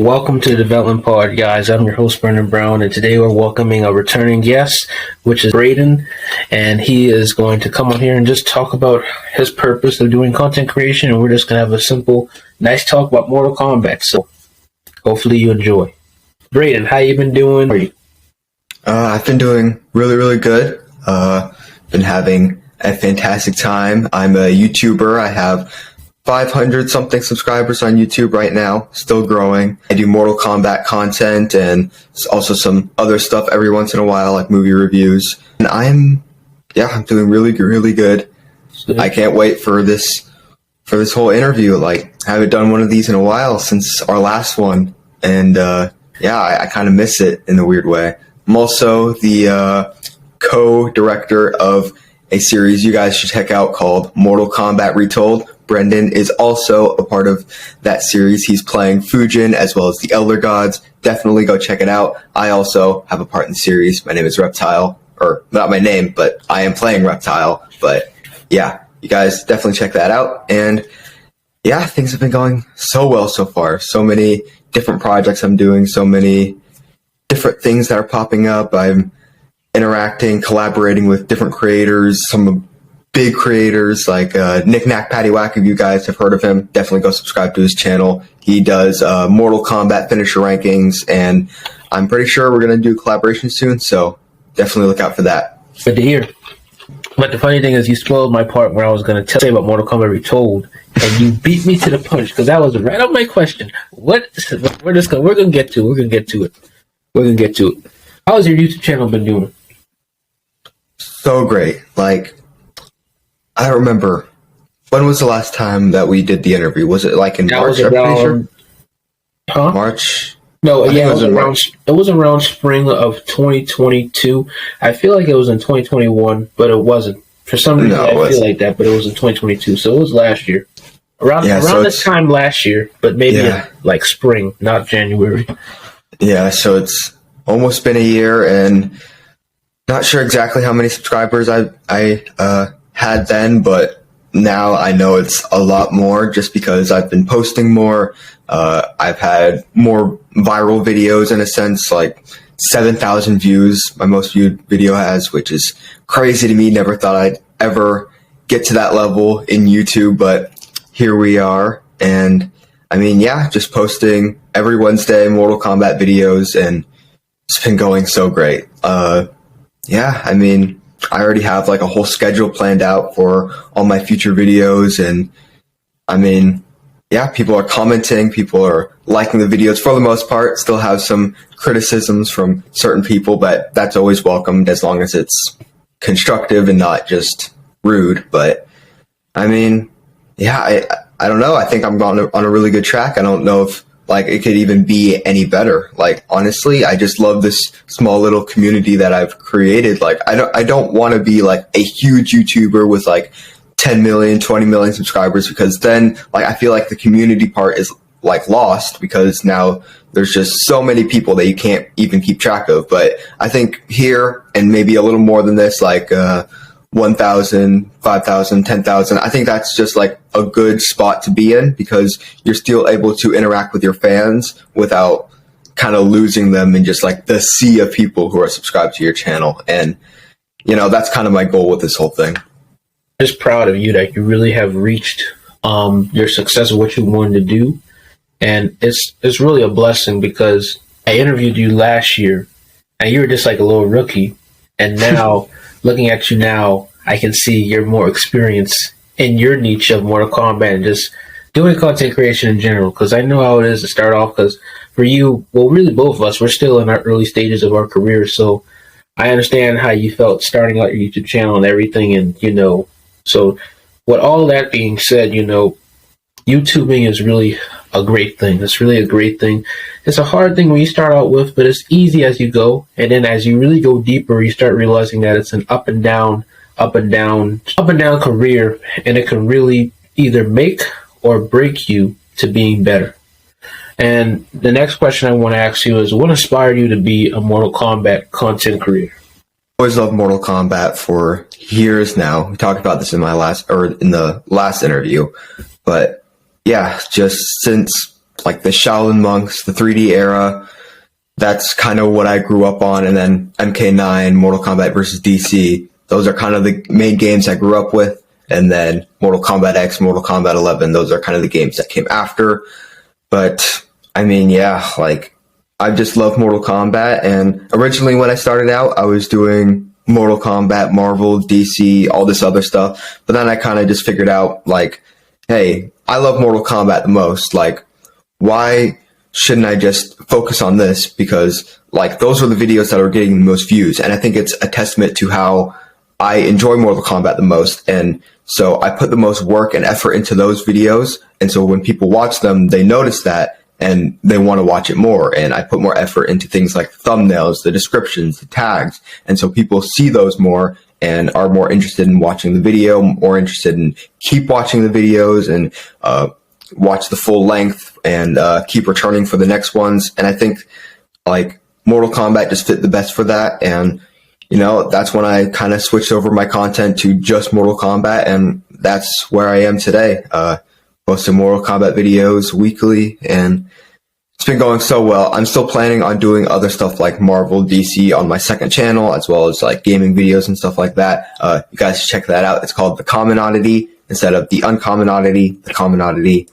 Welcome to the Development Pod, guys. I'm your host, Brendan Brown, and today we're welcoming a returning guest, which is Braden, and he is going to come on here and just talk about his purpose of doing content creation, and we're just going to have a simple, nice talk about Mortal Kombat, so hopefully you enjoy. Braden, how you been doing? I've been doing really good. Been having a fantastic time. I'm a YouTuber. I have 500 something subscribers on YouTube right now, still growing. I do Mortal Kombat content and also some other stuff every once in a while, like movie reviews. And I'm doing really good. I can't wait for this whole interview. Like, I haven't done one of these in a while since our last one. And I kind of miss it in a weird way. I'm also the co-director of a series you guys should check out called Mortal Kombat Retold. Braden is also a part of that series. He's playing Fujin as well as the Elder Gods. Definitely go check it out. I also have a part in the series. My name is Reptile, or not my name, but I am playing Reptile. But yeah, you guys definitely check that out. And yeah, things have been going so well so far. So many different projects I'm doing, so many different things that are popping up. I'm interacting, collaborating with different creators, some big creators like Nick Knack Patty Whack. If you guys have heard of him, definitely go subscribe to his channel. He does Mortal Kombat finisher rankings, and I'm pretty sure we're going to do collaboration soon, so definitely look out for that. Good to hear. But the funny thing is, you spoiled my part where I was going to tell you about Mortal Kombat Retold, and you beat me to the punch because that was right up my question. We're going to get to it. How's your YouTube channel been doing? So great. Like, I don't remember. When was the last time that we did the interview? Was it like in March? I'm pretty sure. Huh? March? No, yeah, it was around spring of 2022. I feel like it was in 2021, but it wasn't. For some reason, I feel like that, but it was in 2022, so it was last year. Around this time last year, but maybe in, like spring, not January. Yeah, so it's almost been a year, and not sure exactly how many subscribers I had then, but now I know it's a lot more just because I've been posting more. I've had more viral videos in a sense, like 7,000 views my most viewed video has, which is crazy to me. Never thought I'd ever get to that level in YouTube, but here we are. And I mean, yeah, just posting every Wednesday Mortal Kombat videos, and it's been going so great. I mean, I already have like a whole schedule planned out for all my future videos, and I mean, yeah, people are commenting, people are liking the videos for the most part. Still have some criticisms from certain people, but that's always welcomed as long as it's constructive and not just rude. But I mean, yeah, I don't know. I think I'm on a really good track. I don't know if like it could even be any better. Like, honestly, I just love this small little community that I've created. Like, I don't want to be like a huge YouTuber with like 10 million, 20 million subscribers, because then like I feel like the community part is like lost because now there's just so many people that you can't even keep track of. But I think here, and maybe a little more than this, like 1,000, 5,000, 10,000. I think that's just like a good spot to be in because you're still able to interact with your fans without kind of losing them in just like the sea of people who are subscribed to your channel. And, you know, that's kind of my goal with this whole thing. I'm just proud of you that you really have reached your success of what you wanted to do. And it's really a blessing because I interviewed you last year and you were just like a little rookie. And now looking at you now, I can see you're more experienced in your niche of Mortal Kombat and just doing content creation in general. Because I know how it is to start off. Because for you, well, really both of us, we're still in our early stages of our career. So I understand how you felt starting out your YouTube channel and everything. And, you know, so with all that being said, you know, YouTubing is really a great thing. It's really a great thing. It's a hard thing when you start out with, but it's easy as you go. And then as you really go deeper, you start realizing that it's an up and down career. And it can really either make or break you to being better. And the next question I want to ask you is, what inspired you to be a Mortal Kombat content creator? I always loved Mortal Kombat for years now. We talked about this in the last interview, but yeah, just since like the Shaolin Monks, the 3D era. That's kind of what I grew up on. And then MK9, Mortal Kombat versus DC. Those are kind of the main games I grew up with. And then Mortal Kombat X, Mortal Kombat 11, those are kind of the games that came after. But I mean, yeah, like I just love Mortal Kombat. And originally when I started out, I was doing Mortal Kombat, Marvel, DC, all this other stuff. But then I kind of just figured out, like, hey, I love Mortal Kombat the most. Like, why shouldn't I just focus on this? Because, like, those are the videos that are getting the most views. And I think it's a testament to how I enjoy Mortal Kombat the most. And so I put the most work and effort into those videos. And so when people watch them, they notice that and they want to watch it more. And I put more effort into things like thumbnails, the descriptions, the tags. And so people see those more and are more interested in watching the video, more interested in keep watching the videos and watch the full length and keep returning for the next ones. And I think like Mortal Kombat just fit the best for that. And, you know, that's when I kind of switched over my content to just Mortal Kombat. And that's where I am today. Posting Mortal Kombat videos weekly, and it's been going so well. I'm still planning on doing other stuff like Marvel, DC on my second channel, as well as like gaming videos and stuff like that. You guys should check that out. It's called The Common Oddity instead of The Uncommon Oddity. The Common Oddity.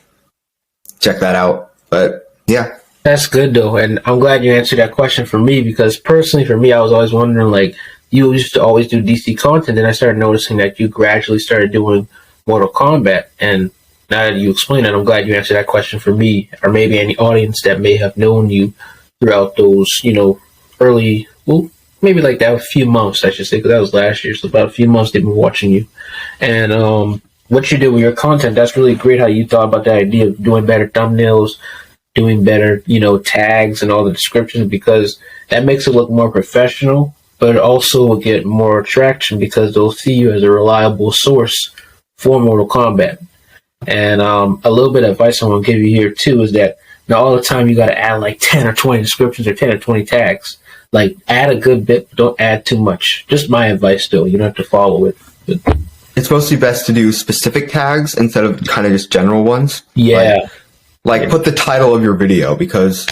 Check that out. But yeah. That's good though, and I'm glad you answered that question for me, because personally for me, I was always wondering, like, you used to always do DC content, and I started noticing that you gradually started doing Mortal Kombat, and now that you explain it, I'm glad you answered that question for me, or maybe any audience that may have known you throughout those, you know, early, well, maybe like that a few months, I should say, because that was last year, so about a few months they've been watching you. And what you do with your content, that's really great how you thought about that idea of doing better thumbnails, doing better, you know, tags and all the descriptions, because that makes it look more professional, but it also will get more traction because they'll see you as a reliable source for Mortal Kombat. And a little bit of advice I want to give you here too is that not all the time you got to add like 10 or 20 descriptions or 10 or 20 tags. Like, add a good bit, but don't add too much. Just my advice though. You don't have to follow it. But It's mostly best to do specific tags instead of kind of just general ones. yeah. Like put the title of your video because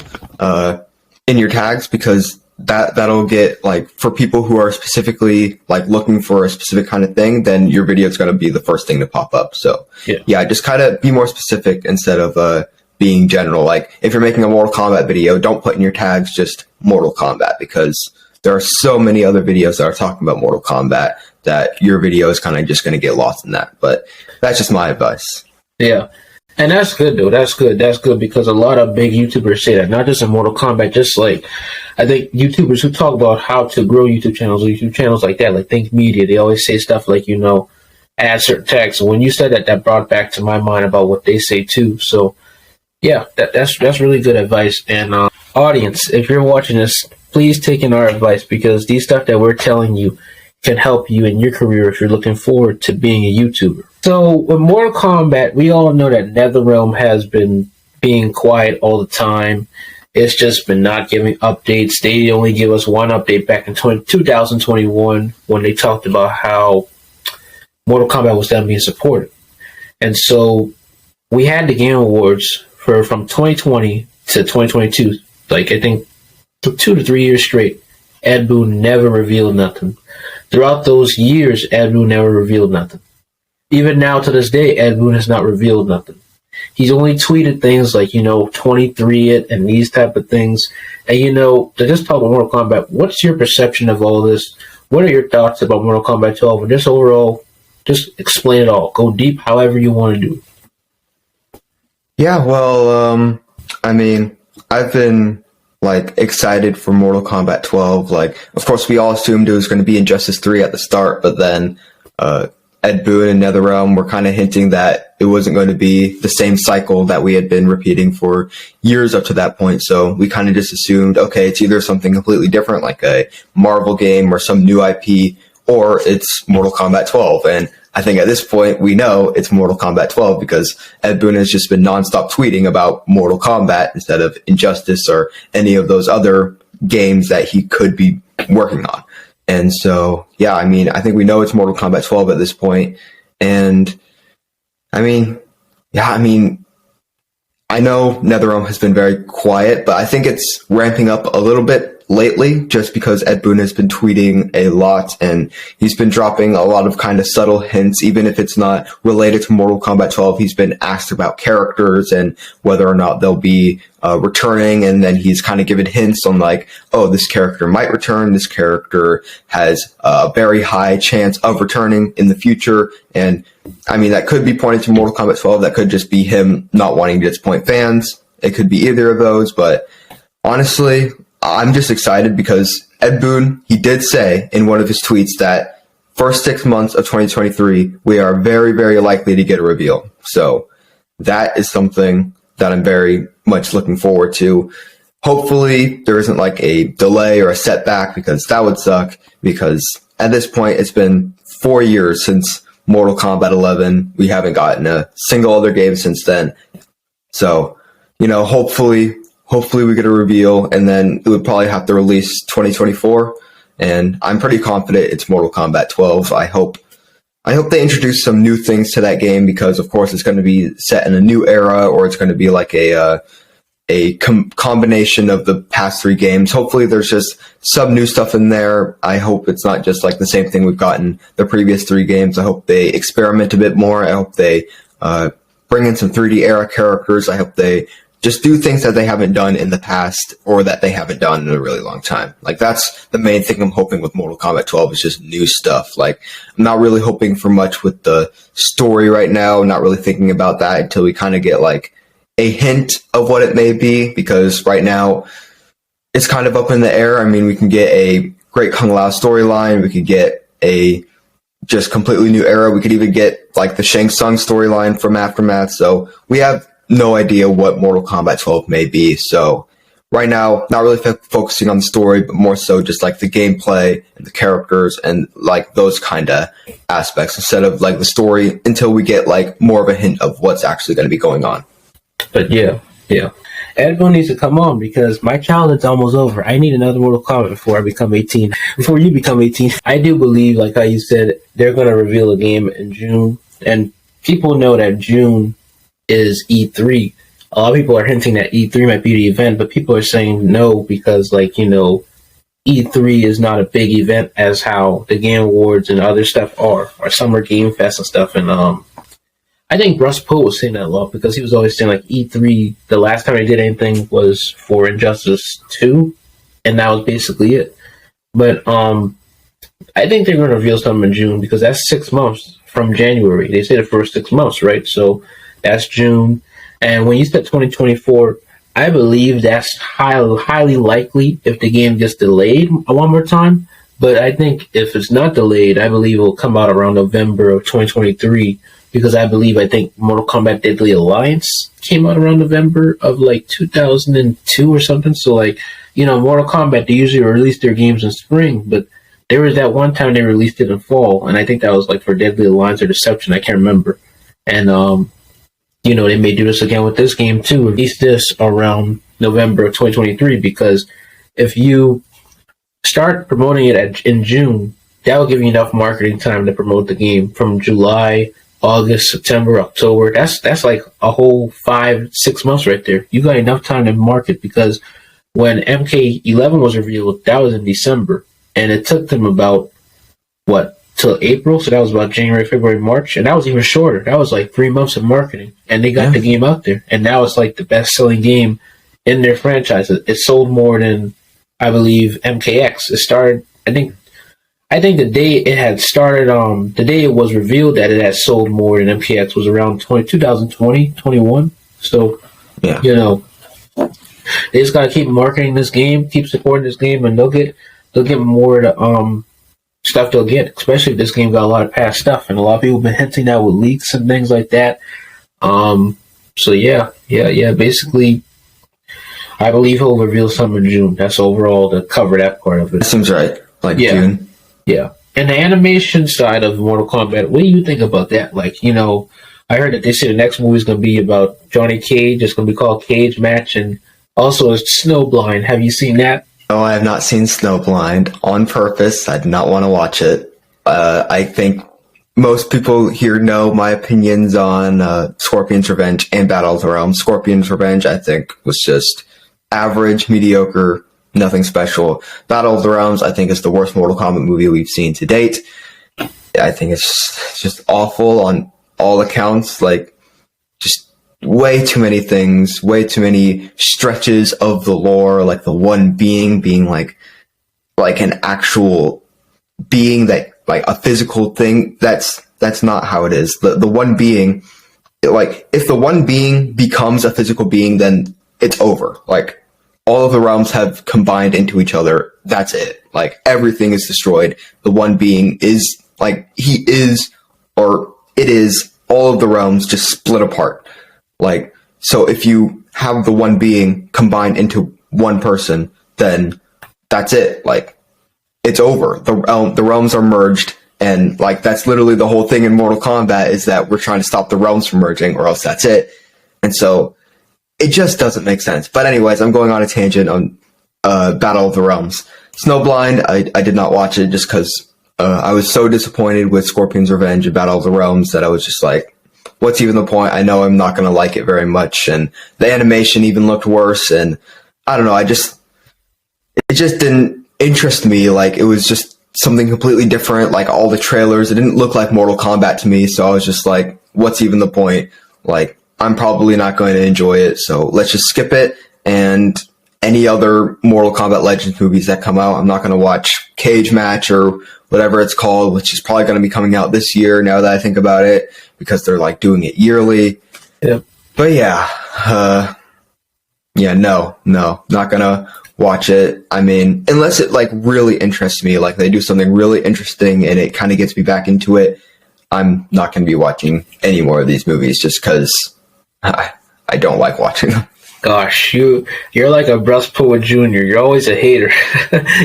in your tags, because that'll get, like, for people who are specifically like looking for a specific kind of thing, then your video is going to be the first thing to pop up. So yeah, just kind of be more specific instead of being general. Like if you're making a Mortal Kombat video, don't put in your tags just Mortal Kombat, because there are so many other videos that are talking about Mortal Kombat that your video is kind of just going to get lost in that. But that's just my advice. Yeah. And that's good though. That's good. That's good, because a lot of big YouTubers say that, not just in Mortal Kombat, just like I think YouTubers who talk about how to grow YouTube channels or YouTube channels like that, like Think Media, they always say stuff like, you know, add certain tags. So when you said that, that brought back to my mind about what they say too. So yeah, that's really good advice. And audience, if you're watching this, please take in our advice, because these stuff that we're telling you can help you in your career if you're looking forward to being a YouTuber. So with Mortal Kombat, we all know that NetherRealm has been being quiet all the time. It's just been not giving updates. They only give us one update back in 2021 when they talked about how Mortal Kombat was done being supported. And so we had the Game Awards from 2020 to 2022, like I think 2 to 3 years straight. Ed Boon never revealed nothing. Throughout those years, Ed Boon never revealed nothing. Even now to this day, Ed Boon has not revealed nothing. He's only tweeted things like, you know, 23 it and these type of things. And, you know, to just talk about Mortal Kombat, what's your perception of all this? What are your thoughts about Mortal Kombat 12? And just overall, just explain it all. Go deep however you want to do. Yeah, well, I mean, I've been like excited for Mortal Kombat 12. Like, of course, we all assumed it was going to be Injustice 3 at the start, but then Ed Boon and NetherRealm were kind of hinting that it wasn't going to be the same cycle that we had been repeating for years up to that point. So we kind of just assumed, okay, it's either something completely different, like a Marvel game or some new IP, or it's Mortal Kombat 12. And I think at this point, we know it's Mortal Kombat 12 because Ed Boon has just been nonstop tweeting about Mortal Kombat instead of Injustice or any of those other games that he could be working on. And so, yeah, I mean, I think we know it's Mortal Kombat 12 at this point. And I mean, yeah, I mean, I know NetherRealm has been very quiet, but I think it's ramping up a little bit lately just because Ed Boon has been tweeting a lot and he's been dropping a lot of kind of subtle hints, even if it's not related to Mortal Kombat 12. He's been asked about characters and whether or not they'll be returning, and then he's kind of given hints on like, oh, this character might return, this character has a very high chance of returning in the future. And I mean, that could be pointing to Mortal Kombat 12, that could just be him not wanting to disappoint fans. It could be either of those, but honestly, I'm just excited because Ed Boon, he did say in one of his tweets that first 6 months of 2023, we are very, very likely to get a reveal. So that is something that I'm very much looking forward to. Hopefully there isn't like a delay or a setback, because that would suck, because at this point it's been 4 years since Mortal Kombat 11. We haven't gotten a single other game since then. So, you know, hopefully we get a reveal, and then it would probably have to release 2024. And I'm pretty confident it's Mortal Kombat 12. I hope they introduce some new things to that game, because of course it's going to be set in a new era, or it's going to be like a combination of the past 3 games. Hopefully there's just some new stuff in there. I hope it's not just like the same thing we've gotten the previous 3 games. I hope they experiment a bit more. I hope they bring in some 3D era characters. I hope they just do things that they haven't done in the past, or that they haven't done in a really long time. Like, that's the main thing I'm hoping with Mortal Kombat 12, is just new stuff. Like, I'm not really hoping for much with the story right now. I'm not really thinking about that until we kind of get like a hint of what it may be, because right now it's kind of up in the air. I mean, we can get a Great Kung Lao storyline. We could get a just completely new era. We could even get like the Shang Tsung storyline from Aftermath. So we have no idea what Mortal Kombat 12 may be. So right now, not really focusing on the story, but more so just like the gameplay and the characters and like those kind of aspects, instead of like the story, until we get like more of a hint of what's actually going to be going on. But yeah. Ed Boon needs to come on, because my childhood's almost over. I need another Mortal Kombat before I become 18. Before you become 18. I do believe, like how you said, they're going to reveal a game in June. And people know that June is E3. A lot of people are hinting that E3 might be the event, but people are saying no, because, like, you know, E3 is not a big event as how the Game Awards and other stuff are, or Summer Game Fest and stuff. And I think Russ Poe was saying that a lot, because he was always saying like E3, the last time they did anything was for Injustice 2, and that was basically it. But I think they're going to reveal something in June, because that's 6 months from January. They say the first 6 months, right? So that's June. And when you said 2024, I believe that's highly likely if the game gets delayed one more time. But I think if it's not delayed, I believe it will come out around November of 2023, because I think Mortal Kombat Deadly Alliance came out around November of like 2002 or something. So like, you know, Mortal Kombat, they usually release their games in spring, but there was that one time they released it in fall, and I think that was like for Deadly Alliance or Deception, I can't remember. And you know, they may do this again with this game too. Release this around November of 2023, because if you start promoting it in June, that will give you enough marketing time to promote the game from July, August, September, October. That's like a whole 5-6 months right there. You got enough time to market, because when MK11 was revealed, that was in December, and it took them about till April. So that was about January, February, March, and that was even shorter. That was like 3 months of marketing, and they got the game out there, and now it's like the best-selling game in their franchise. It sold more than, I believe, MKX. It started, I think the day it had started, the day it was revealed that it had sold more than MKX was around 2020, 21. So, yeah, you know, they just gotta keep marketing this game, keep supporting this game, and they'll get more to, stuff they'll get, especially if this game got a lot of past stuff, and a lot of people have been hinting that with leaks and things like that. So yeah. Basically, I believe he'll reveal something in June. That's overall to cover that part of it. That seems right. Like June. Yeah. And the animation side of Mortal Kombat, what do you think about that? Like, you know, I heard that they say the next movie is going to be about Johnny Cage. It's going to be called Cage Match, and also it's Snowblind. Have you seen that? No, I have not seen Snowblind on purpose. I did not want to watch it. I think most people here know my opinions on Scorpion's Revenge and Battle of the Realms. Scorpion's Revenge, I think, was just average, mediocre, nothing special. Battle of the Realms, I think, is the worst Mortal Kombat movie we've seen to date. I think it's just awful on all accounts. Like, just way too many things, way too many stretches of the lore. Like the one being like an actual being that, like a physical thing. That's not how it is. The one being, like, if the one being becomes a physical being, then it's over. Like, all of the realms have combined into each other. That's it. Like, everything is destroyed. The one being is, like, he is, or it is, all of the realms just split apart. Like, so if you have the one being combined into one person, then that's it. Like, it's over. The realms are merged, and, like, that's literally the whole thing in Mortal Kombat, is that we're trying to stop the realms from merging, or else that's it. And so it just doesn't make sense. But anyways, I'm going on a tangent on Battle of the Realms. Snowblind, I did not watch it just because I was so disappointed with Scorpion's Revenge and Battle of the Realms that I was just like, what's even the point? I know I'm not going to like it very much. And the animation even looked worse. And I don't know, it just didn't interest me. Like, it was just something completely different. Like, all the trailers, it didn't look like Mortal Kombat to me. So I was just like, what's even the point? Like, I'm probably not going to enjoy it, so let's just skip it. And any other Mortal Kombat Legends movies that come out, I'm not going to watch Cage Match or whatever it's called, which is probably going to be coming out this year, now that I think about it, because they're, like, doing it yearly. Yep. But no, not going to watch it. I mean, unless it, like, really interests me, like they do something really interesting and it kind of gets me back into it, I'm not going to be watching any more of these movies just because I don't like watching them. Gosh, you're like a Bruce Poet Jr. You're always a hater.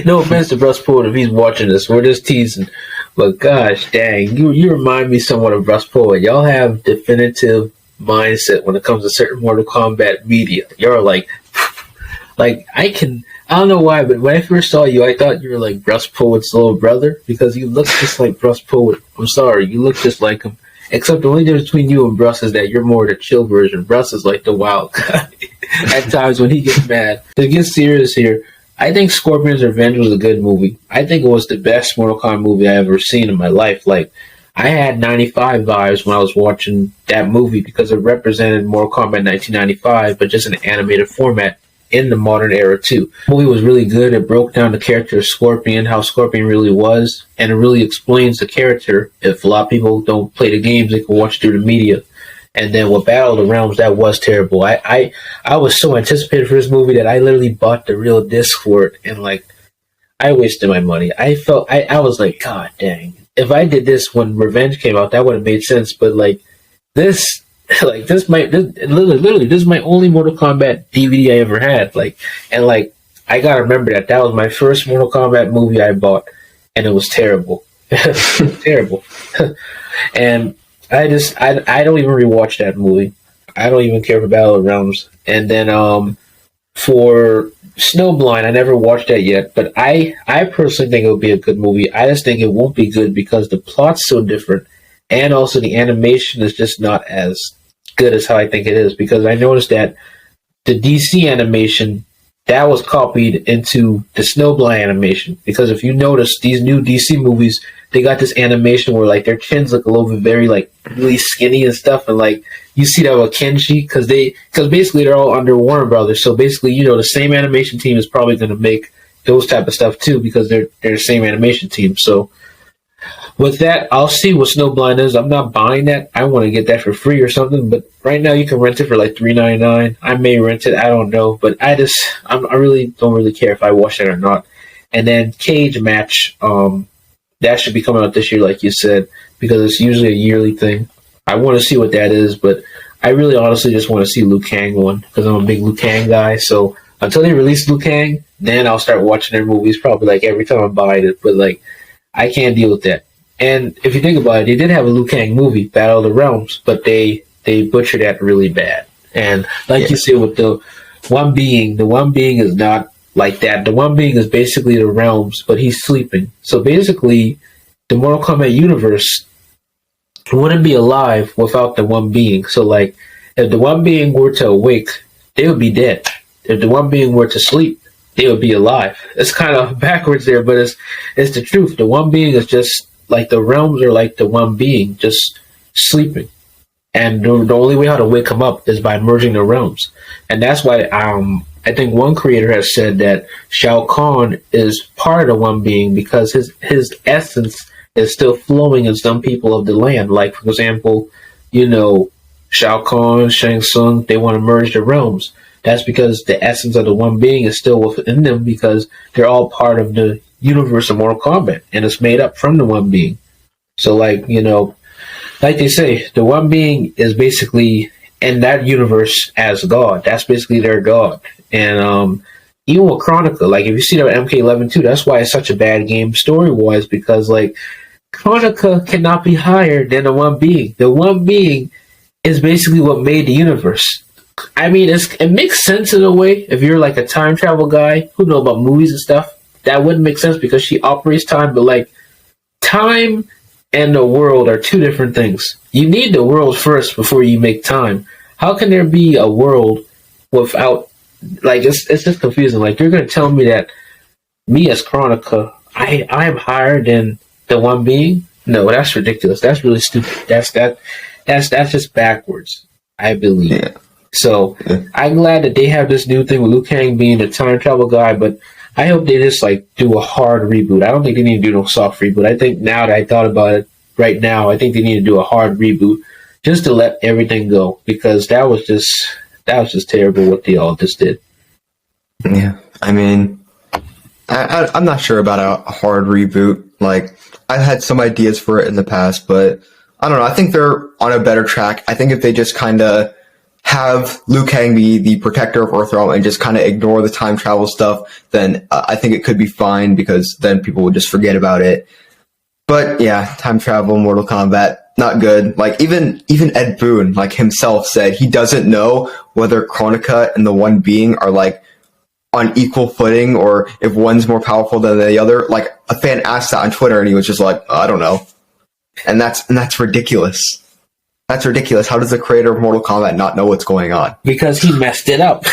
No offense to Bruce Poet if he's watching this. We're just teasing. But gosh dang, you remind me somewhat of Bruce Poet. Y'all have definitive mindset when it comes to certain Mortal Kombat media. You're like I don't know why, but when I first saw you, I thought you were like Bruce Poet's little brother because you look just like Bruce Poet. I'm sorry, you look just like him. Except the only difference between you and Bruss is that you're more the chill version. Bruss is like the wild guy at times when he gets mad. To get serious here, I think Scorpion's Revenge was a good movie. I think it was the best Mortal Kombat movie I've ever seen in my life. Like, I had 95 vibes when I was watching that movie because it represented Mortal Kombat 1995, but just in an animated format in the modern era too. The movie was really good. It broke down the character of Scorpion, how Scorpion really was, and it really explains the character. If a lot of people don't play the games, they can watch through the media. And then with Battle of the Realms, that was terrible. I was so anticipated for this movie that I literally bought the real disc for it, and like, I wasted my money. I was like, God dang. If I did this when Revenge came out, that would have made sense. But like, this is my only Mortal Kombat DVD I ever had. Like, and like, I gotta remember that was my first Mortal Kombat movie I bought, and it was terrible. Terrible. And I don't even rewatch that movie. I don't even care for Battle of the Realms. And then for Snowblind, I never watched that yet, but I personally think it would be a good movie. I just think it won't be good because the plot's so different, and also the animation is just not as good as how I think it is, because I noticed that the DC animation that was copied into the Snowblind animation, because if you notice these new DC movies, they got this animation where like their chins look a little bit very like really skinny and stuff, and like you see that with Kenshi because basically they're all under Warner Brothers, so basically, you know, the same animation team is probably going to make those type of stuff too because they're the same animation team. So with that, I'll see what Snowblind is. I'm not buying that. I want to get that for free or something. But right now, you can rent it for like $3.99. I may rent it. I don't know. But I really don't really care if I watch it or not. And then Cage Match, that should be coming out this year, like you said, because it's usually a yearly thing. I want to see what that is, but I really honestly just want to see Liu Kang one because I'm a big Liu Kang guy. So until they release Liu Kang, then I'll start watching their movies probably like every time I'm buying it. But like, I can't deal with that. And if you think about it, they did have a Liu Kang movie, Battle of the Realms, but they butchered that really bad. And like you said, with the one being is not like that. The one being is basically the realms, but he's sleeping. So basically, the Mortal Kombat universe wouldn't be alive without the one being. So like, if the one being were to awake, they would be dead. If the one being were to sleep, they would be alive. It's kind of backwards there, but it's the truth. The one being is just like the realms are like the one being just sleeping. And the only way how to wake them up is by merging the realms. And that's why I think one creator has said that Shao Kahn is part of the one being because his essence is still flowing in some people of the land. Like, for example, Shao Kahn, Shang Tsung, they want to merge the realms. That's because the essence of the one being is still within them because they're all part of the universe of Mortal Kombat and it's made up from the one being. So like they say, the one being is basically in that universe as God. That's basically their God. And even with Chronica, like if you see that MK11 too, that's why it's such a bad game story-wise because like Chronica cannot be higher than the one being. The one being is basically what made the universe. I mean, it makes sense in a way. If you're like a time travel guy who know about movies and stuff, that wouldn't make sense because she operates time. But like, time and the world are two different things. You need the world first before you make time. How can there be a world without? Like, it's just confusing. Like, you're gonna tell me that me as Chronica, I am higher than the one being? No, that's ridiculous. That's really stupid. That's just backwards, I believe. Yeah. So I'm glad that they have this new thing with Liu Kang being the time travel guy, but I hope they just like do a hard reboot. I don't think they need to do no soft reboot. I think now that I thought about it right now, I think they need to do a hard reboot just to let everything go because that was just terrible what they all just did. Yeah, I mean, I'm not sure about a hard reboot. Like, I've had some ideas for it in the past, but I don't know. I think they're on a better track. I think if they just kind of have Liu Kang be the protector of Earthrealm and just kind of ignore the time travel stuff, then I think it could be fine because then people would just forget about it. But yeah, time travel, Mortal Kombat, not good. Like even Ed Boon, like himself said, he doesn't know whether Chronica and the One Being are like on equal footing or if one's more powerful than the other. Like a fan asked that on Twitter and he was just like, I don't know. And that's ridiculous. That's ridiculous. How does the creator of Mortal Kombat not know what's going on? Because he messed it up.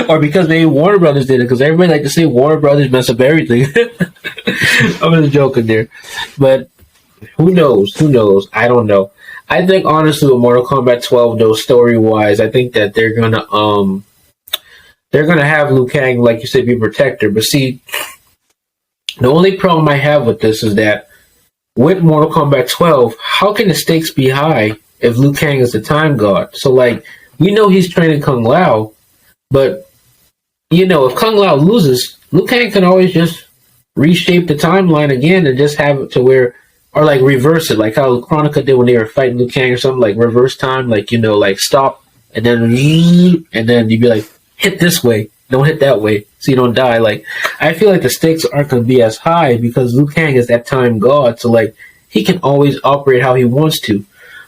Or because maybe Warner Brothers did it, because everybody like to say Warner Brothers mess up everything. I'm just joking there. But who knows? Who knows? I don't know. I think honestly with Mortal Kombat 12 though, story wise, I think that they're gonna have Liu Kang, like you said, be protector. But see, the only problem I have with this is that with Mortal Kombat 12, how can the stakes be high if Liu Kang is the time god? So, like, we know he's training Kung Lao, but, if Kung Lao loses, Liu Kang can always just reshape the timeline again and just have it to where, or, like, reverse it, like how Chronica did when they were fighting Liu Kang or something, like, reverse time, like, like, stop, and then you'd be like, hit this way, don't hit that way, so you don't die. Like, I feel like the stakes aren't going to be as high because Liu Kang is that time god, so like he can always operate how he wants to.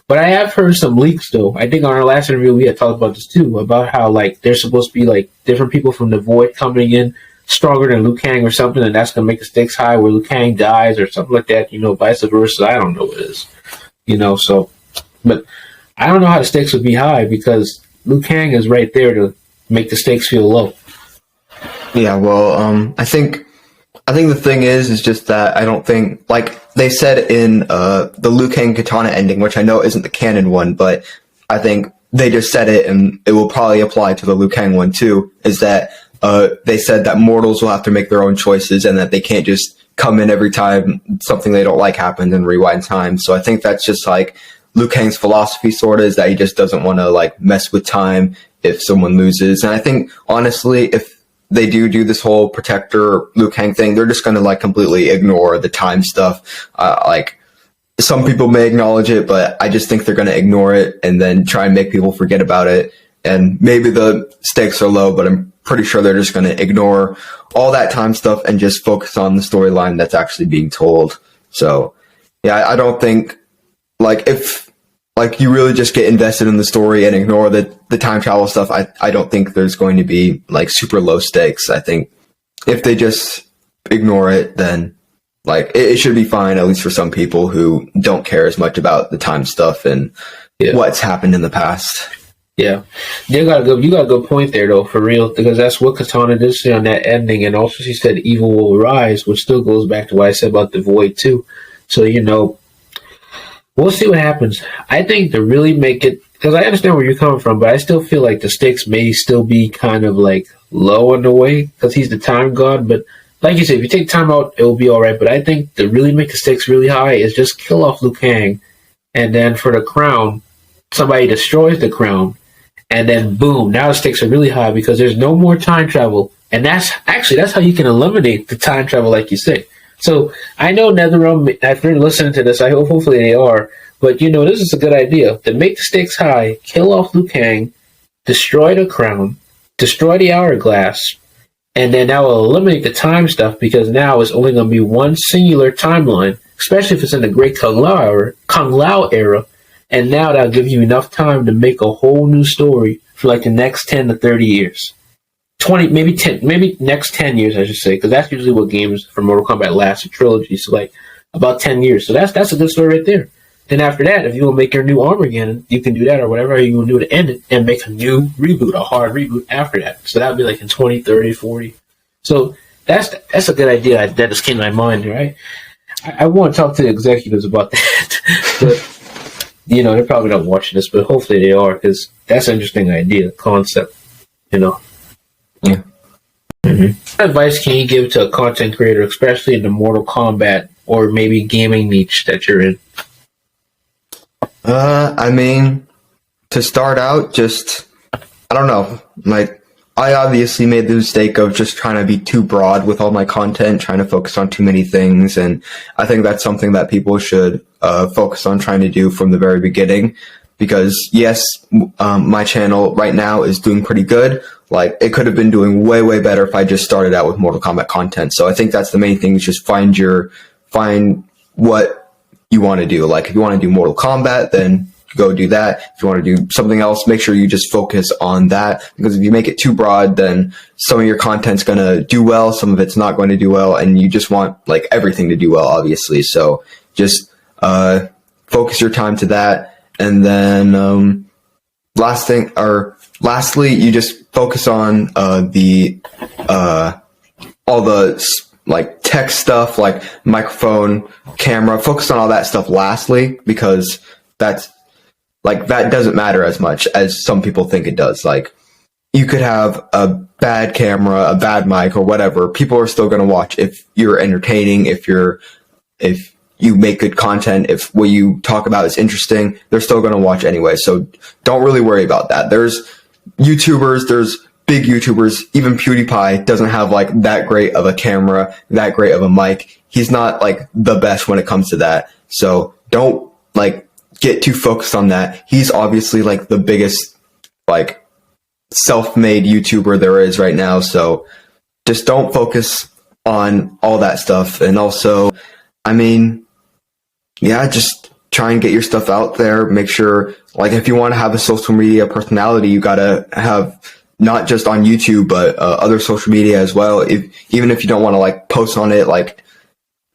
But I have heard some leaks though. I think on our last interview we had talked about this too, about how like there's supposed to be like different people from the Void coming in stronger than Liu Kang or something, and that's going to make the stakes high where Liu Kang dies or something like that. Vice versa. I don't know what it is. So, but I don't know how the stakes would be high because Liu Kang is right there to make the stakes feel low. Yeah, well, I think the thing is just that I don't think, like they said in the Liu Kang Katana ending, which I know isn't the canon one, but I think they just said it and it will probably apply to the Liu Kang one too, is that they said that mortals will have to make their own choices and that they can't just come in every time something they don't like happens and rewind time. So I think that's just like Liu Kang's philosophy sort of is that he just doesn't want to like mess with time if someone loses. And I think honestly, if they do this whole protector Liu Kang thing, they're just going to like completely ignore the time stuff. Like some people may acknowledge it, but I just think they're going to ignore it and then try and make people forget about it. And maybe the stakes are low, but I'm pretty sure they're just going to ignore all that time stuff and just focus on the storyline that's actually being told. So yeah, I don't think like if like you really just get invested in the story and ignore the time travel stuff, I don't think there's going to be like super low stakes. I think if they just ignore it, then like it should be fine, at least for some people who don't care as much about the time stuff and what's happened in the past. Yeah, you got a good point there though, for real, because that's what Katana did say on that ending, and also she said evil will rise, which still goes back to what I said about the void too. So we'll see what happens. I think to really make it, because I understand where you're coming from, but I still feel like the stakes may still be kind of like low in a way, because he's the time god. But like you said, if you take time out, it will be all right. But I think to really make the stakes really high is just kill off Liu Kang, and then for the crown, somebody destroys the crown. And then boom, now the stakes are really high because there's no more time travel. And that's how you can eliminate the time travel, like you say. So I know NetherRealm, if they're listening to this, I hope hopefully they are. But this is a good idea. To make the stakes high, kill off Liu Kang, destroy the crown, destroy the hourglass, and then that will eliminate the time stuff because now it's only going to be one singular timeline, especially if it's in the Great Kung Lao era. And now that'll give you enough time to make a whole new story for like the next 10 to 30 years. 20, maybe next 10 years, I should say, because that's usually what games for Mortal Kombat last, a trilogy, so like about 10 years. So that's a good story right there. Then after that, if you want to make your new Armageddon, you can do that or whatever you want to do to end it and make a new reboot, a hard reboot after that. So that would be like in 20, 30, 40. So that's a good idea that just came to my mind, right? I want to talk to the executives about that. But they're probably not watching this, but hopefully they are, because that's an interesting idea, concept, Yeah. Mm-hmm. What advice can you give to a content creator, especially in the Mortal Kombat or maybe gaming niche that you're in? I mean, to start out, just, I don't know, like, I obviously made the mistake of just trying to be too broad with all my content, trying to focus on too many things, and I think that's something that people should focus on trying to do from the very beginning, because yes, my channel right now is doing pretty good. Like, it could have been doing way, way better if I just started out with Mortal Kombat content. So I think that's the main thing, is just find what you want to do. Like, if you want to do Mortal Kombat, then go do that. If you want to do something else, make sure you just focus on that, because if you make it too broad, then some of your content's going to do well, some of it's not going to do well, and you just want like everything to do well, obviously. So just focus your time to that. And then lastly, you just focus on all the like tech stuff, like microphone, camera. Focus on all that stuff lastly, because that doesn't matter as much as some people think it does. Like, you could have a bad camera, a bad mic, or whatever. People are still going to watch if you're entertaining, if you make good content, if what you talk about is interesting, they're still going to watch anyway. So don't really worry about that. There's big YouTubers, even PewDiePie doesn't have like that great of a camera, that great of a mic. He's not like the best when it comes to that. So don't like get too focused on that. He's obviously like the biggest like self-made YouTuber there is right now. So just don't focus on all that stuff. And also, I mean, yeah, just try and get your stuff out there. Make sure, like, if you want to have a social media personality, you got to have not just on YouTube, but other social media as well. Even if you don't want to like post on it like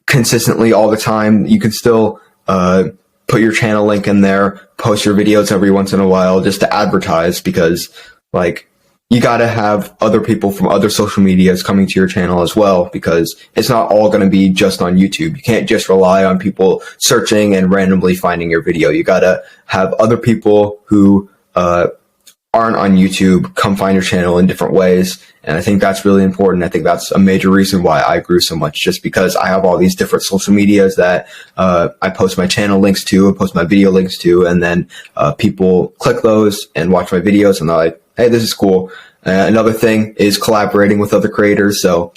consistently all the time, you can still put your channel link in there, post your videos every once in a while just to advertise, because like, you got to have other people from other social medias coming to your channel as well, because it's not all going to be just on YouTube. You can't just rely on people searching and randomly finding your video. You got to have other people who aren't on YouTube come find your channel in different ways. And I think that's really important. I think that's a major reason why I grew so much, just because I have all these different social medias that I post my channel links to, I post my video links to, and then people click those and watch my videos, and they're like, hey, this is cool. Another thing is collaborating with other creators. So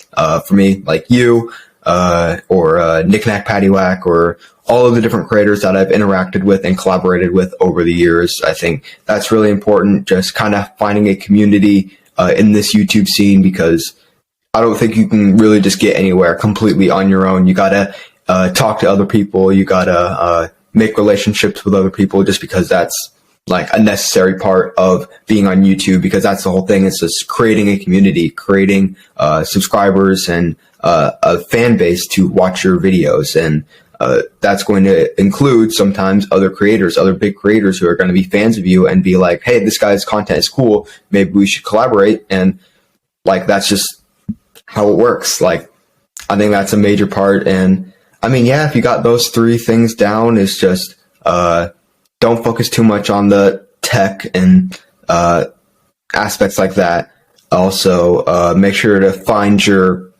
for me, like you, or Knick Knack Paddywhack, or all of the different creators that I've interacted with and collaborated with over the years, I think that's really important. Just kind of finding a community in this YouTube scene, because I don't think you can really just get anywhere completely on your own. You gotta talk to other people. You gotta make relationships with other people, just because that's like a necessary part of being on YouTube, because that's the whole thing. It's just creating a community, creating subscribers and a fan base to watch your videos, and that's going to include sometimes other creators, other big creators who are going to be fans of you and be like, hey, this guy's content is cool, maybe we should collaborate. And like, that's just how it works. Like, I think that's a major part. And I mean, yeah, if you got those three things down, it's just don't focus too much on the tech and aspects like that. Also, make sure to find your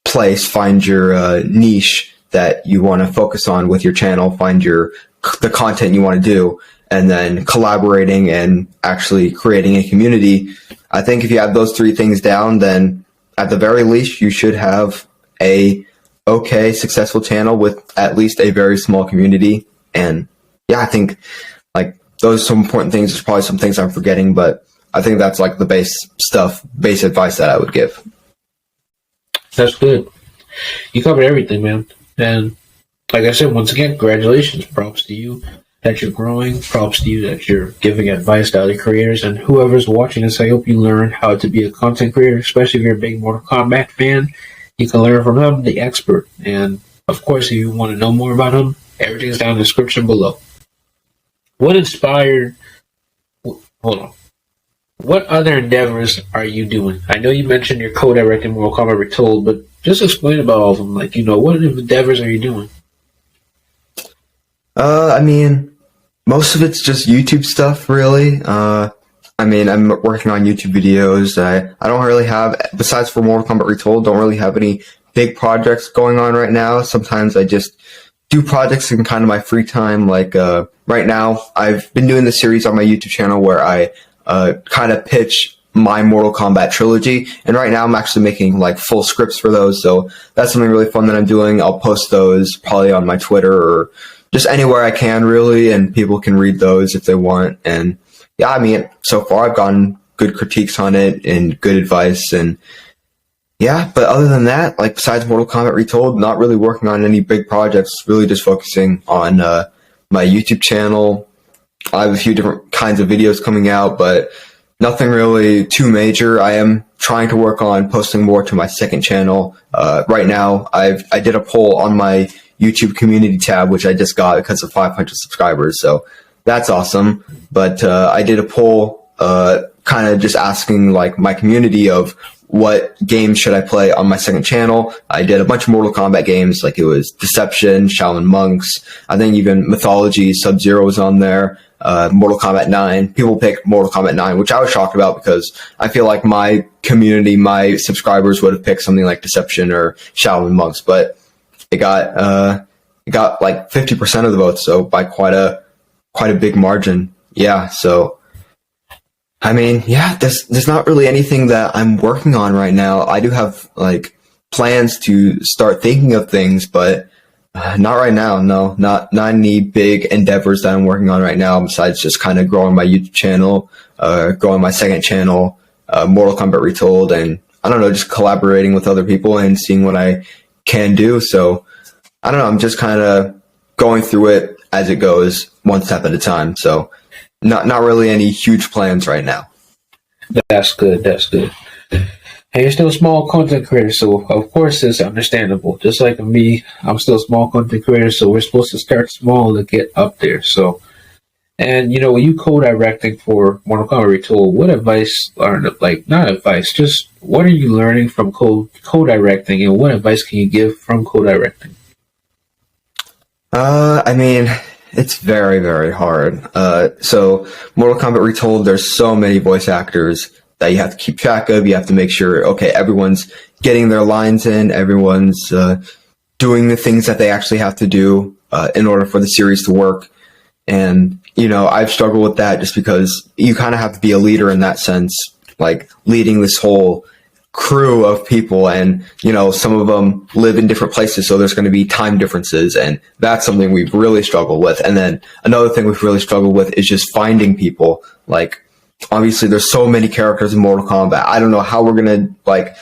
place, find your niche that you want to focus on with your channel, find the content you want to do, and then collaborating and actually creating a community. I think if you have those three things down, then at the very least, you should have a okay, successful channel with at least a very small community. And yeah, I think like those are some important things. There's probably some things I'm forgetting, but I think that's like the base advice that I would give. That's good. You covered everything, man. And like I said, once again, congratulations. Props to you that you're growing. Props to you that you're giving advice to other creators. And whoever's watching this, I hope you learn how to be a content creator, especially if you're a big Mortal Kombat fan. You can learn from him, the expert. And of course, if you want to know more about him, everything's down in the description below. What inspired... Hold on. What other endeavors are you doing? I know you mentioned your co-directing Mortal Kombat Retold, but just explain about all of them. Like, what endeavors are you doing? I mean, most of it's just YouTube stuff, really. I mean, I'm working on YouTube videos. I don't really have, besides for Mortal Kombat Retold, don't really have any big projects going on right now. Sometimes I just do projects in kind of my free time. Like, right now, I've been doing this series on my YouTube channel where I kind of pitch my Mortal Kombat trilogy, and right now I'm actually making like full scripts for those, so that's something really fun that I'm doing. I'll post those probably on my Twitter or just anywhere I can, really, and people can read those if they want. And yeah, I mean, so far I've gotten good critiques on it and good advice, and yeah, but other than that, like besides Mortal Kombat Retold, not really working on any big projects, really just focusing on my YouTube channel. I have a few different kinds of videos coming out, but nothing really too major. I am trying to work on posting more to my second channel. Right now, I did a poll on my YouTube community tab, which I just got because of 500 subscribers, so that's awesome. But I did a poll kind of just asking like my community of what games should I play on my second channel. I did a bunch of Mortal Kombat games, like it was Deception, Shaolin Monks, I think even Mythology, Sub-Zero was on there. Mortal Kombat 9. People picked Mortal Kombat 9, which I was shocked about because I feel like my community, my subscribers would have picked something like Deception or Shaolin Monks, but it got like 50% of the votes, so by quite a big margin. Yeah, so I mean, yeah, there's not really anything that I'm working on right now. I do have like plans to start thinking of things, but not right now. No, not any big endeavors that I'm working on right now besides just kind of growing my YouTube channel, growing my second channel, Mortal Kombat Retold, and I don't know, just collaborating with other people and seeing what I can do. So I don't know, I'm just kind of going through it as it goes, one step at a time. So not really any huge plans right now. That's good. That's good. Hey, you're still a small content creator, so of course it's understandable. Just like me, I'm still a small content creator, so we're supposed to start small to get up there. So, and when you co-directing for Mortal Kombat Retold, what advice, or like not advice, just what are you learning from co-directing, and what advice can you give from co-directing? I mean, it's very, very hard. So Mortal Kombat Retold, there's so many voice actors that you have to keep track of. You have to make sure, okay, everyone's getting their lines in, everyone's doing the things that they actually have to do in order for the series to work. And, I've struggled with that just because you kind of have to be a leader in that sense, like leading this whole crew of people, and some of them live in different places, so there's going to be time differences, and that's something we've really struggled with. And then another thing we've really struggled with is just finding people. Like, obviously there's so many characters in Mortal Kombat. I don't know how we're going to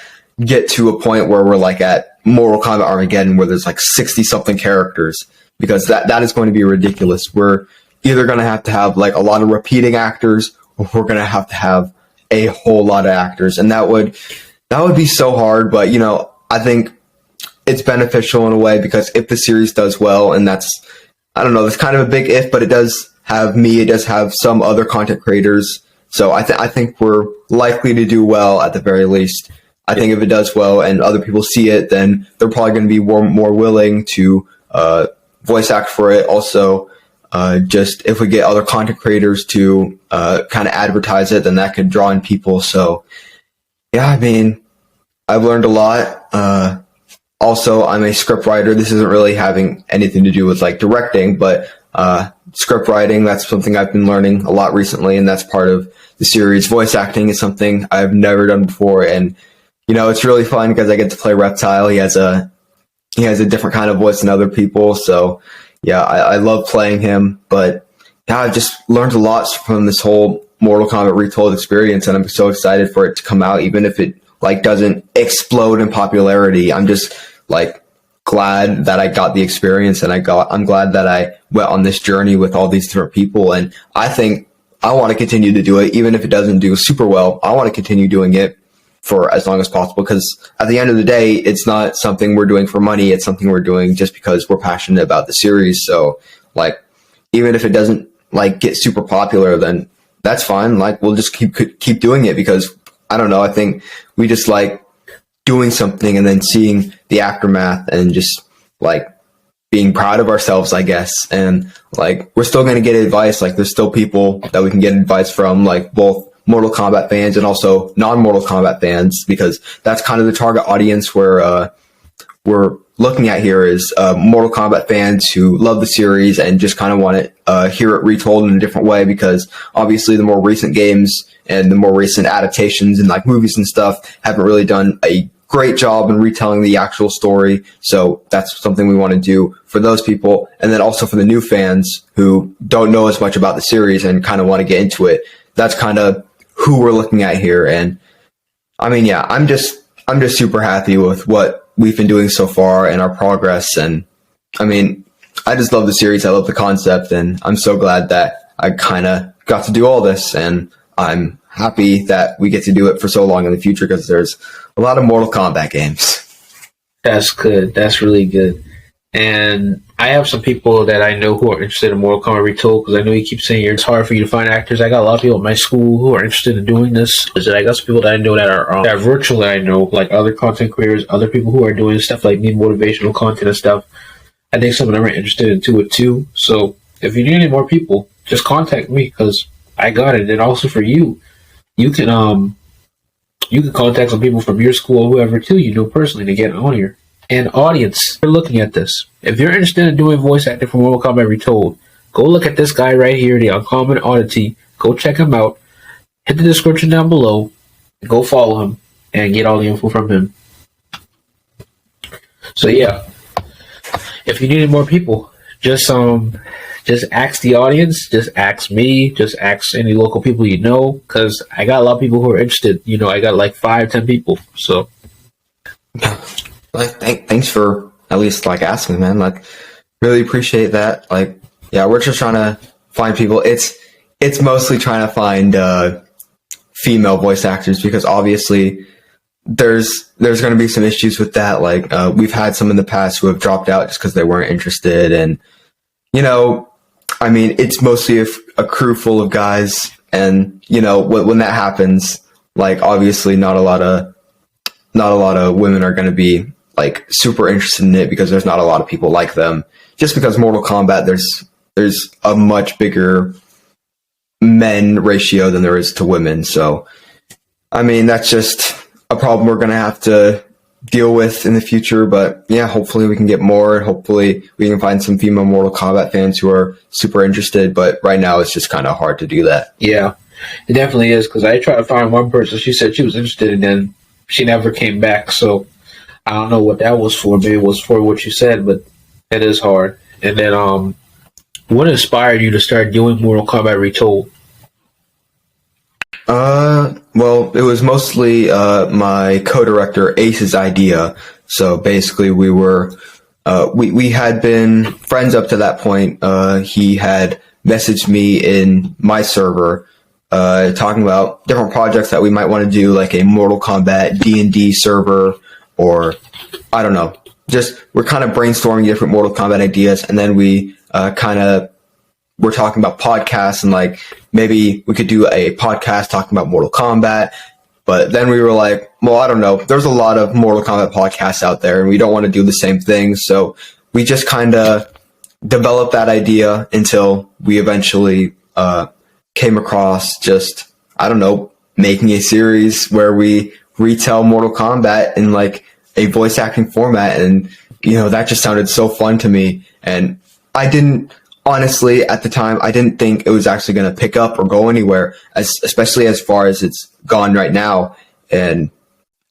get to a point where we're like at Mortal Kombat Armageddon where there's like 60 something characters, because that is going to be ridiculous. We're either going to have like a lot of repeating actors, or we're going to have a whole lot of actors, and that would be so hard. But I think it's beneficial in a way, because if the series does well, and that's, I don't know, that's kind of a big if, but it does have me, it does have some other content creators. So I think we're likely to do well at the very least. I think if it does well and other people see it, then they're probably going to be more willing to voice act for it. Also, just if we get other content creators to kind of advertise it, then that could draw in people. So yeah, I mean, I've learned a lot. Also, I'm a script writer. This isn't really having anything to do with like directing, but script writing, that's something I've been learning a lot recently, and that's part of the series. Voice acting is something I've never done before, and it's really fun because I get to play Reptile. He has a different kind of voice than other people, so yeah, I love playing him. But yeah, I've just learned a lot from this whole Mortal Kombat Retold experience, and I'm so excited for it to come out, even if it like doesn't explode in popularity. I'm just like glad that I got the experience, and I'm glad that I went on this journey with all these different people, and I think I want to continue to do it, even if it doesn't do super well. I want to continue doing it for as long as possible, because at the end of the day, it's not something we're doing for money. It's something we're doing just because we're passionate about the series. So like, even if it doesn't like get super popular, then that's fine. Like, we'll just keep doing it, because I don't know, I think we just like doing something and then seeing the aftermath and just like being proud of ourselves, I guess. And like, we're still going to get advice. Like, there's still people that we can get advice from, like both Mortal Kombat fans and also non-Mortal Kombat fans, because that's kind of the target audience we're looking at here, is Mortal Kombat fans who love the series and just kind of want to hear it retold in a different way, because obviously the more recent games and the more recent adaptations and like movies and stuff haven't really done a great job in retelling the actual story. So that's something we want to do for those people. And then also for the new fans who don't know as much about the series and kind of want to get into it. That's kind of who we're looking at here. And I mean, yeah, I'm just super happy with what we've been doing so far and our progress. And I mean, I just love the series. I love the concept, and I'm so glad that I kind of got to do all this, and I'm happy that we get to do it for so long in the future, because there's a lot of Mortal Kombat games. That's good. That's really good. And I have some people that I know who are interested in Mortal Kombat Retold, because I know you keep saying it's hard for you to find actors. I got a lot of people at my school who are interested in doing this. I got some people that I know that are that virtual, that I know, like other content creators, other people who are doing stuff like me, motivational content and stuff. I think some of them are interested into it too. So if you need any more people, just contact me, because I got it. And also for you, you can contact some people from your school, whoever too, personally, to get on here. And audience, you're looking at this. If you're interested in doing voice acting for Mortal Kombat Retold, go look at this guy right here, the Uncommon Oddity. Go check him out. Hit the description down below. Go follow him and get all the info from him. So yeah, if you needed more people, just ask the audience, just ask me, just ask any local people you know, because I got a lot of people who are interested. I got like 5-10 people. So like, thanks for at least like asking, man. Like, really appreciate that. Like, yeah, we're just trying to find people. It's mostly trying to find female voice actors, because obviously there's going to be some issues with that. Like, we've had some in the past who have dropped out just because they weren't interested, and I mean, it's mostly a crew full of guys, and when that happens, like, obviously not a lot of women are going to be like super interested in it, because there's not a lot of people like them. Just because Mortal Kombat, there's a much bigger men ratio than there is to women. So, I mean, that's just a problem we're going to have to deal with in the future. But yeah, hopefully we can get more. Hopefully we can find some female Mortal Kombat fans who are super interested. But right now it's just kind of hard to do that. Yeah, it definitely is, because I tried to find one person. She said she was interested, and then she never came back. So I don't know what that was for. Maybe it was for what you said, but it is hard. And then what inspired you to start doing Mortal Kombat Retold? Well, it was mostly my co-director Ace's idea. So basically, we were we had been friends up to that point. He had messaged me in my server talking about different projects that we might want to do, like a Mortal Kombat D&D server, or I don't know, we're kind of brainstorming different Mortal Kombat ideas, and then we we're talking about podcasts, and like maybe we could do a podcast talking about Mortal Kombat. But then we were like, well, I don't know. There's a lot of Mortal Kombat podcasts out there, and we don't want to do the same thing. So we just kind of developed that idea until we eventually came across just, I don't know, making a series where we retell Mortal Kombat in like a voice acting format. And, that just sounded so fun to me. And I didn't, honestly, at the time, I didn't think it was actually going to pick up or go anywhere, especially as far as it's gone right now. And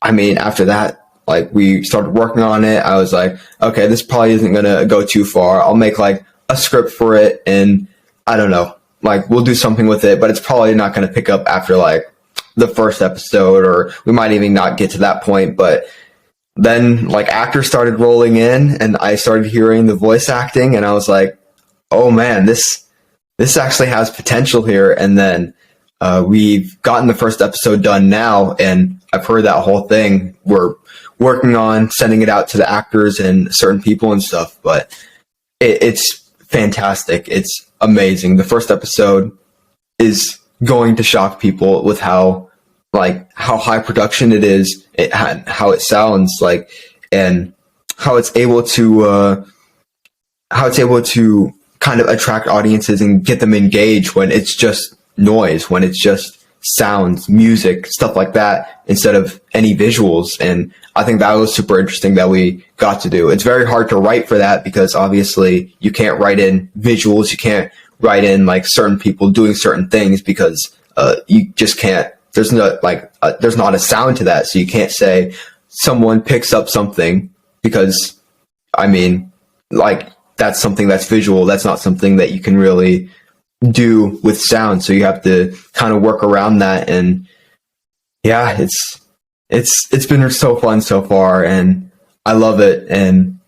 I mean, after that, like we started working on it. I was like, okay, this probably isn't going to go too far. I'll make like a script for it, and I don't know, like we'll do something with it, but it's probably not going to pick up after like the first episode, or we might even not get to that point. But then like actors started rolling in, and I started hearing the voice acting, and I was like, oh man, this actually has potential here. And then we've gotten the first episode done now, and I've heard that whole thing. We're working on sending it out to the actors and certain people and stuff, but it's fantastic. It's amazing. The first episode is going to shock people with how high production it is, how it sounds like, and how it's able to kind of attract audiences and get them engaged when it's just noise, when it's just sounds, music, stuff like that, instead of any visuals. And I think that was super interesting that we got to do. It's very hard to write for that because obviously you can't write in visuals, you can't write in like certain people doing certain things because you just can't. There's not a sound to that, so you can't say someone picks up something because, I mean, like that's something that's visual. That's not something that you can really do with sound. So you have to kind of work around that. And yeah, it's been so fun so far, and I love it. And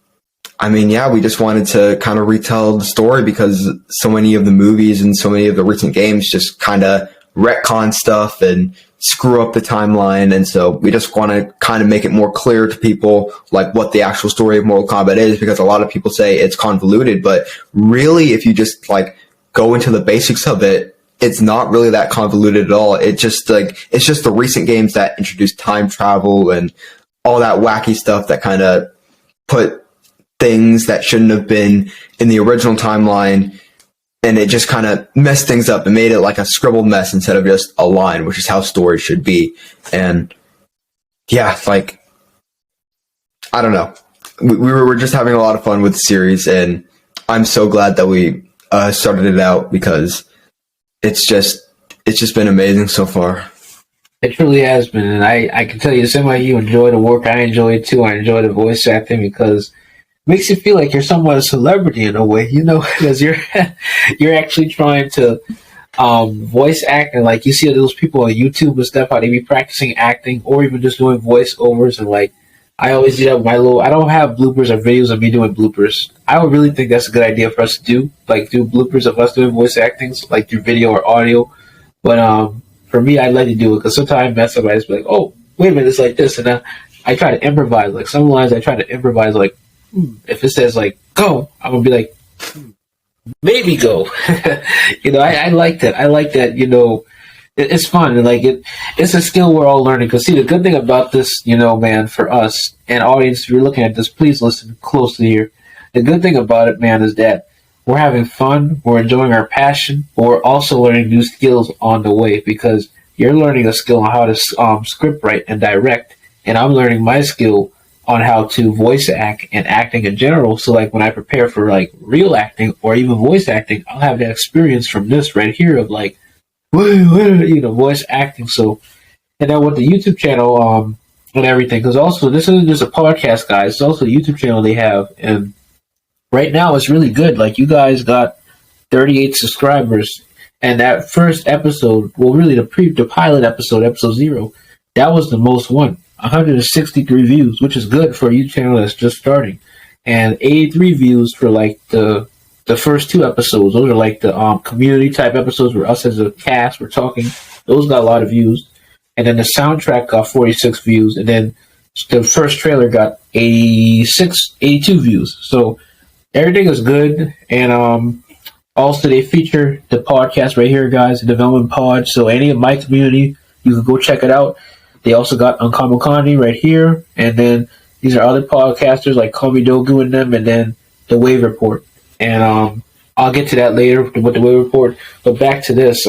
I mean, yeah, we just wanted to kind of retell the story because so many of the movies and so many of the recent games just kind of retcon stuff and screw up the timeline. And so we just want to kind of make it more clear to people like what the actual story of Mortal Kombat is, because a lot of people say it's convoluted, but really if you just like go into the basics of it, it's not really that convoluted at all. It's just the recent games that introduce time travel and all that wacky stuff that kind of put things that shouldn't have been in the original timeline, and it just kind of messed things up and made it like a scribbled mess instead of just a line, which is how stories should be. And yeah, like, I don't know. We were just having a lot of fun with the series, and I'm so glad that we started it out because it's just been amazing so far. It truly has been, and I can tell you the same way you enjoy the work, I enjoy it too. I enjoy the voice acting because makes you feel like you're somewhat a celebrity in a way, because you're actually trying to voice act, and like you see those people on YouTube and stuff, how they be practicing acting or even just doing voiceovers. And like I always do that with I don't have bloopers or videos of me doing bloopers. I would really think that's a good idea for us to do bloopers of us doing voice actings, like through video or audio. But for me, I'd like to do it because sometimes I mess up. I just be like, oh, wait a minute, it's like this, and I try to improvise. Like some lines, I try to improvise like. If it says like go, I'm gonna be like maybe go. I like that. I like that. It's fun, and like it's a skill we're all learning. Because see, the good thing about this, man, for us and audience, if you're looking at this, please listen closely here. The good thing about it, man, is that we're having fun, we're enjoying our passion, but we're also learning new skills on the way. Because you're learning a skill on how to script write and direct, and I'm learning my skill on how to voice act and acting in general. So like when I prepare for like real acting or even voice acting, I'll have that experience from this right here of like, voice acting. So, and then with the YouTube channel and everything, because also this isn't just a podcast, guys. It's also a YouTube channel they have, and right now it's really good. Like you guys got 38 subscribers, and that first episode, well, really the pilot episode 0, that was the most one. 163 views, which is good for a YouTube channel that's just starting, and 83 views for like the first 2 episodes. Those are like the community type episodes where us as a cast we're talking. Those got a lot of views, and then the soundtrack got 46 views, and then The first trailer got 82 views. So everything is good. And also they feature the podcast right here, guys, the Development Pod. So any of my community, you can go check it out. They also got Uncommon Connie right here. And then these are other podcasters like Komi Dogu and them, and then the Wave Report. And I'll get to that later with the Wave Report. But back to this.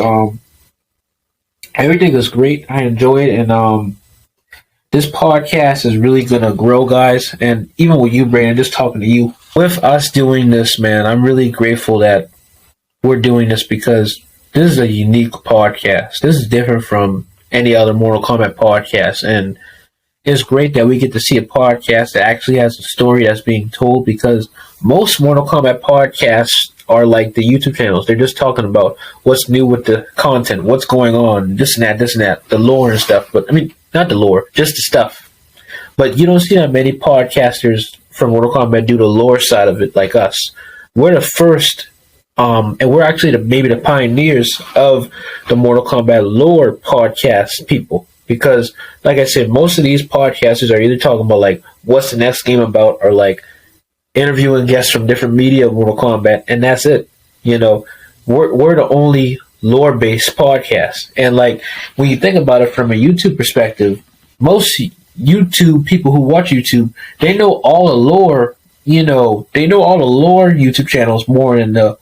Everything is great. I enjoy it. And this podcast is really going to grow, guys. And even with you, Braden, just talking to you, with us doing this, man, I'm really grateful that we're doing this because this is a unique podcast. This is different from any other Mortal Kombat podcast. And it's great that we get to see a podcast that actually has a story that's being told, because most Mortal Kombat podcasts are like the YouTube channels. They're just talking about what's new with the content, what's going on, this and that, the lore and stuff. But I mean, not the lore, just the stuff. But you don't see that many podcasters from Mortal Kombat do the lore side of it like us. We're the first, and we're actually maybe the pioneers of the Mortal Kombat lore podcast people. Because, like I said, most of these podcasters are either talking about, like, what's the next game about, or, like, interviewing guests from different media of Mortal Kombat, and that's it. You know, we're the only lore-based podcast. And, like, when you think about it from a YouTube perspective, most YouTube people who watch YouTube, they know all the lore, they know all the lore YouTube channels more than the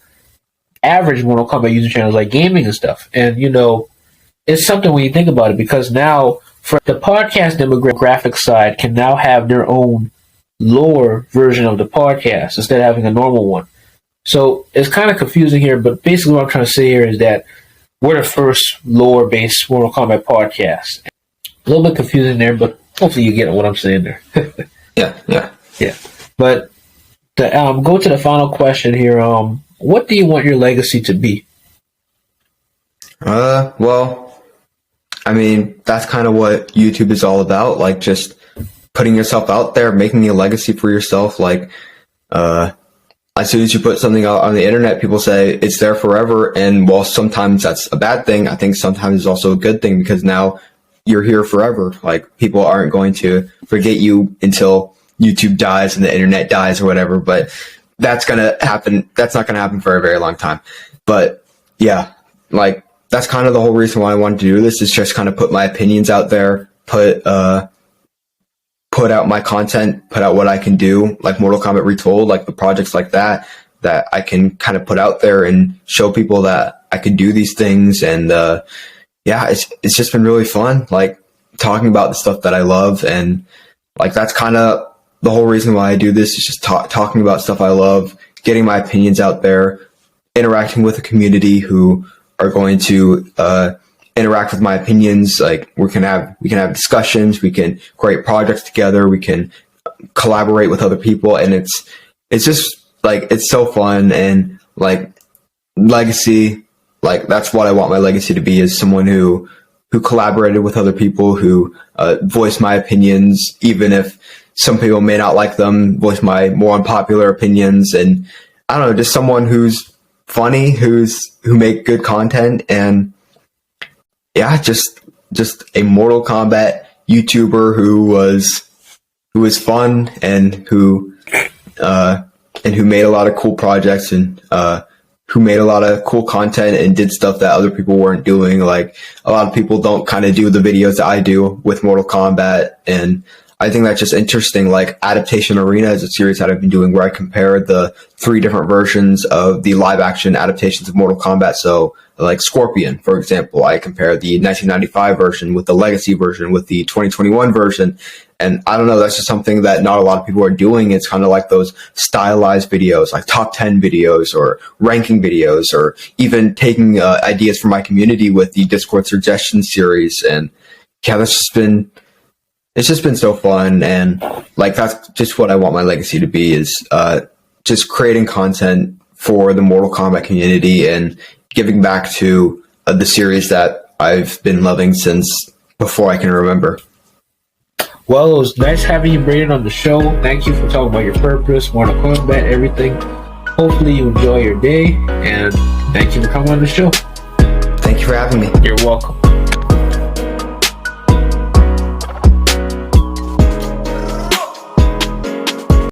average Mortal Kombat YouTube channels, like gaming and stuff. And, it's something when you think about it, because now for the podcast demographic side can now have their own lore version of the podcast instead of having a normal one. So it's kind of confusing here, but basically what I'm trying to say here is that we're the first lore-based Mortal Kombat podcast. A little bit confusing there, but hopefully you get what I'm saying there. Yeah. But go to the final question here. What do you want your legacy to be? Well, I mean, that's kind of what YouTube is all about, like just putting yourself out there, making a legacy for yourself. Like, as soon as you put something out on the internet, people say it's there forever. And while sometimes that's a bad thing, I think sometimes it's also a good thing, because now you're here forever. Like, people aren't going to forget you until YouTube dies and the internet dies or whatever, but that's going to happen. That's not going to happen for a very long time. But yeah, like, that's kind of the whole reason why I wanted to do this, is just kind of put my opinions out there, put out my content, put out what I can do, like Mortal Kombat Retold, like the projects like that I can kind of put out there and show people that I can do these things. And it's just been really fun, like talking about the stuff that I love. And like, that's kind of the whole reason why I do this, is just talking about stuff I love, getting my opinions out there, interacting with a community who are going to interact with my opinions. Like, we can have discussions, we can create projects together, we can collaborate with other people, and it's just like, it's so fun. And like, legacy, like, that's what I want my legacy to be, is someone who collaborated with other people, who voiced my opinions, even if some people may not like them, voice my more unpopular opinions. And I don't know, just someone who's funny, who make good content. And yeah, just a Mortal Kombat YouTuber who was fun, and who made a lot of cool projects, and who made a lot of cool content and did stuff that other people weren't doing. Like, a lot of people don't kind of do the videos that I do with Mortal Kombat, and I think that's just interesting. Like, Adaptation Arena is a series that I've been doing, where I compare the 3 different versions of the live action adaptations of Mortal Kombat. So, like Scorpion, for example, I compare the 1995 version with the Legacy version with the 2021 version. And I don't know, that's just something that not a lot of people are doing. It's kind of like those stylized videos, like top 10 videos or ranking videos, or even taking ideas from my community with the Discord suggestion series. And yeah, it's just been so fun. And like, that's just what I want my legacy to be, is just creating content for the Mortal Kombat community and giving back to the series that I've been loving since before I can remember. Well, it was nice having you, Braden, on the show. Thank you for talking about your purpose, Mortal Kombat, everything. Hopefully you enjoy your day, and thank you for coming on the show. Thank you for having me. You're welcome.